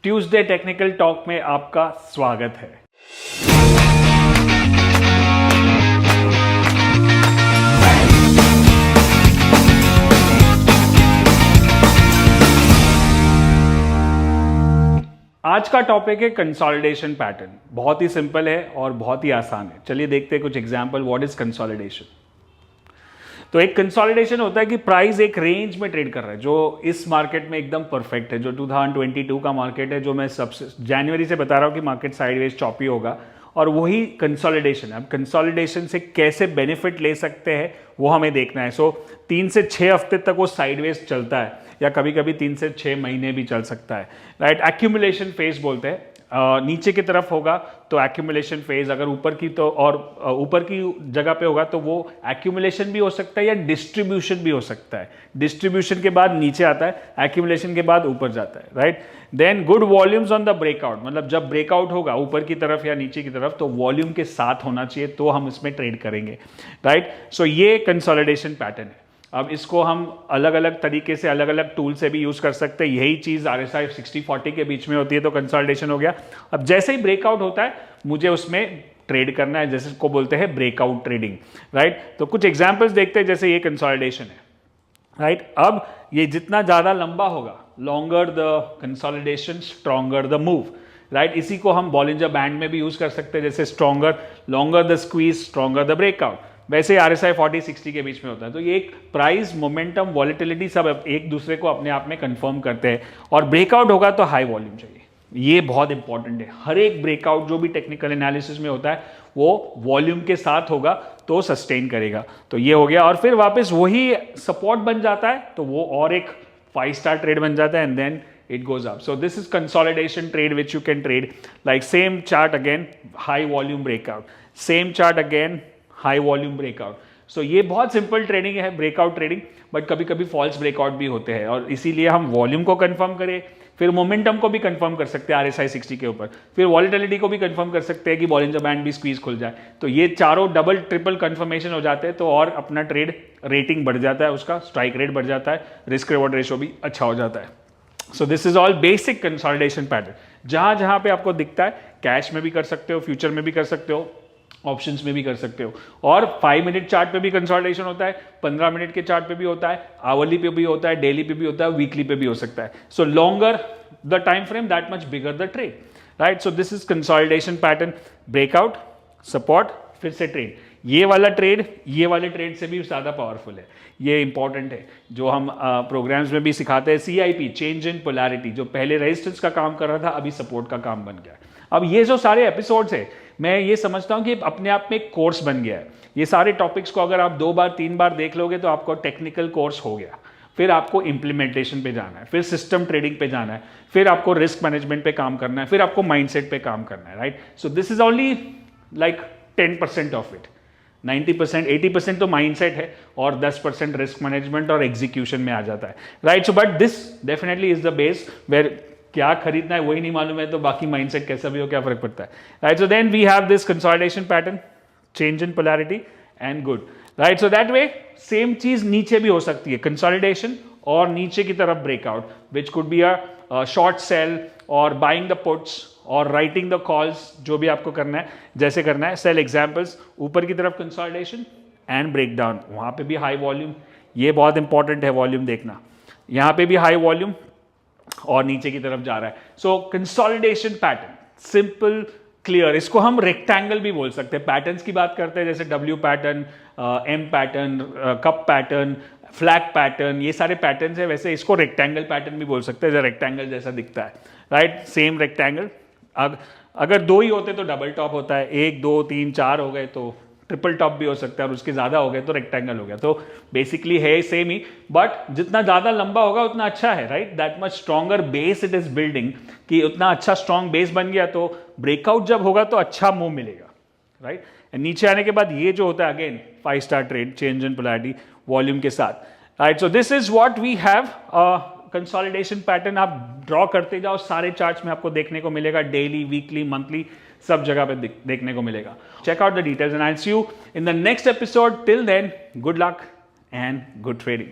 Tuesday technical talk में आपका स्वागत है। आज का टॉपिक है कंसोलिडेशन पैटर्न। बहुत ही सिंपल है और बहुत ही आसान है। चलिए देखते हैं कुछ एग्जांपल। What is consolidation? तो एक कंसोलिडेशन होता है कि प्राइस एक रेंज में ट्रेड कर रहा है, जो इस मार्केट में एकदम परफेक्ट है, जो 2022 का मार्केट है, जो मैं सबसे जनवरी से बता रहा हूं कि मार्केट साइडवेज चॉपी होगा, और वही कंसोलिडेशन है। अब कंसोलिडेशन से कैसे बेनिफिट ले सकते हैं वो हमें देखना है। 3 से 6 हफ्ते तक वो साइडवेज चलता है, या कभी कभी 3 से 6 महीने भी चल सकता है, राइट। एक्यूमुलेशन फेज बोलते हैं। नीचे की तरफ होगा तो एक्यूमुलेशन फेज, अगर ऊपर की तो और ऊपर की जगह पे होगा तो वो एक्यूमुलेशन भी हो सकता है या डिस्ट्रीब्यूशन भी हो सकता है। डिस्ट्रीब्यूशन के बाद नीचे आता है, एक्यूमुलेशन के बाद ऊपर जाता है, right. Then good volumes on the breakout, मतलब जब ब्रेकआउट होगा ऊपर की तरफ या नीचे की तरफ तो वॉल्यूम के साथ होना चाहिए, तो हम इसमें ट्रेड करेंगे, राइट। सो ये कंसोलिडेशन पैटर्न है। अब इसको हम अलग अलग तरीके से, अलग अलग टूल से भी यूज कर सकते हैं। यही चीज RSI 60-40 के बीच में होती है तो कंसोलिडेशन हो गया। अब जैसे ही ब्रेकआउट होता है मुझे उसमें ट्रेड करना है, जैसे इसको बोलते हैं ब्रेकआउट ट्रेडिंग, राइट। तो कुछ एग्जांपल्स देखते हैं। जैसे ये कंसोलिडेशन है, राइट। अब ये जितना ज्यादा लंबा होगा, longer the consolidation stronger the move, right. इसी को हम बॉलिंजर बैंड में भी यूज कर सकते हैं, जैसे stronger, longer the squeeze stronger the breakout. वैसे RSI 40-60 के बीच में होता है। तो ये एक प्राइस, मोमेंटम, वॉलेटिलिटी सब एक दूसरे को अपने आप में कंफर्म करते हैं। और ब्रेकआउट होगा तो हाई वॉल्यूम चाहिए, ये बहुत इंपॉर्टेंट है। हर एक ब्रेकआउट जो भी टेक्निकल एनालिसिस में होता है वो वॉल्यूम के साथ होगा तो सस्टेन करेगा। तो ये हो गया, और फिर वापस वही सपोर्ट बन जाता है तो वो और एक 5 स्टार ट्रेड बन जाता है, and then it goes up. So this is consolidation trade which you can trade. Like same chart again, high volume breakout, same chart again, high volume breakout. So ये बहुत सिंपल ट्रेडिंग है, breakout trading, but कभी कभी false breakout भी होते हैं, और इसीलिए हम वॉल्यूम को कंफर्म करें, फिर मोमेंटम को भी कंफर्म कर सकते हैं RSI 60 के ऊपर, फिर वॉलेटिलिटी को भी कंफर्म कर सकते हैं कि बॉलिंजर बैंड भी स्क्वीज खुल जाए। तो ये चारों डबल ट्रिपल कंफर्मेशन हो जाते हैं तो और अपना ट्रेड रेटिंग बढ़ जाता है, उसका स्ट्राइक रेट बढ़ जाता है, रिस्क रिवॉर्ड रेशो भी अच्छा हो जाता है। सो this is all basic consolidation pattern. जहां जहां पे आपको दिखता है, कैश में भी कर सकते हो, फ्यूचर में भी कर सकते हो, ऑप्शंस में भी कर सकते हो, और 5 मिनट चार्ट पे भी कंसोलिडेशन होता है, 15 मिनट के चार्ट पे भी होता है, आवरली पे भी होता है, डेली पे भी होता है, वीकली पे भी हो सकता है। So longer the time frame that much bigger the trade, right. So this is consolidation pattern. Breakout, support, फिर से ट्रेड। ये वाला ट्रेड ये वाले ट्रेड से भी ज्यादा पावरफुल है, ये इंपॉर्टेंट है, जो हम प्रोग्राम्स में भी सिखाते हैं। CIP, चेंज इन पोलैरिटी, जो पहले रेजिस्टेंस का काम कर रहा था अभी सपोर्ट का काम बन गया। अब ये जो सारे एपिसोड्स है, मैं ये समझता हूं कि अपने आप में एक कोर्स बन गया है। ये सारे टॉपिक्स को अगर आप 2 बार 3 बार देख लोगे तो आपको टेक्निकल कोर्स हो गया। फिर आपको इंप्लीमेंटेशन पे जाना है, फिर सिस्टम ट्रेडिंग पे जाना है, फिर आपको रिस्क मैनेजमेंट पे काम करना है, फिर आपको माइंडसेट पे काम करना है, right. So this is only like 10% of it. 90%, 80% तो माइंडसेट है, और 10% रिस्क मैनेजमेंट और एग्जीक्यूशन में आ जाता है, right. So but this definitely is the base where क्या खरीदना है वही नहीं मालूम है तो बाकी माइंडसेट कैसा भी हो क्या फर्क पड़ता है, right. So then we have this consolidation pattern, change in polarity and good, right. So that way same चीज नीचे भी हो सकती है, कंसोलिडेशन और नीचे की तरफ breakout, which could be a short cell और बाइंग द पुट्स और राइटिंग द कॉल्स, जो भी आपको करना है जैसे करना है। सेल एग्जांपल्स, ऊपर की तरफ कंसोलिडेशन एंड ब्रेकडाउन, वहां पे भी हाई वॉल्यूम, ये बहुत इंपॉर्टेंट है वॉल्यूम देखना, यहां पे भी हाई वॉल्यूम और नीचे की तरफ जा रहा है। सो कंसोलिडेशन पैटर्न, सिंपल, क्लियर। इसको हम रेक्टेंगल भी बोल सकते हैं। पैटर्न्स की बात करते हैं जैसे W pattern, M pattern, cup pattern, flag pattern, ये सारे पैटर्न्स है। वैसे इसको रेक्टेंगल पैटर्न भी बोल सकते हैं, जो रेक्टेंगल जैसा दिखता है, राइट। सेम रेक्टेंगल, अगर 2 ही होते तो डबल टॉप होता है, 1 2 3 4 हो गए तो ट्रिपल टॉप भी हो सकता है, और उसके ज्यादा हो गए तो रेक्टेंगल हो गया। तो बेसिकली है सेम ही, बट जितना ज्यादा लंबा होगा उतना अच्छा है, right. That much stronger base it is building, कि उतना अच्छा स्ट्रॉन्ग बेस बन गया तो ब्रेकआउट जब होगा तो अच्छा मूव मिलेगा, राइट। नीचे आने के बाद ये जो होता है again 5 star trade, change in polarity, volume के साथ, right. So this is what we have. Consolidation pattern आप ड्रॉ करते जाओ, सारे चार्ट्स में आपको देखने को मिलेगा, डेली, वीकली, मंथली, सब जगह पे देखने को मिलेगा। Check out the details and I see you in the next episode. Till then, good luck and good trading.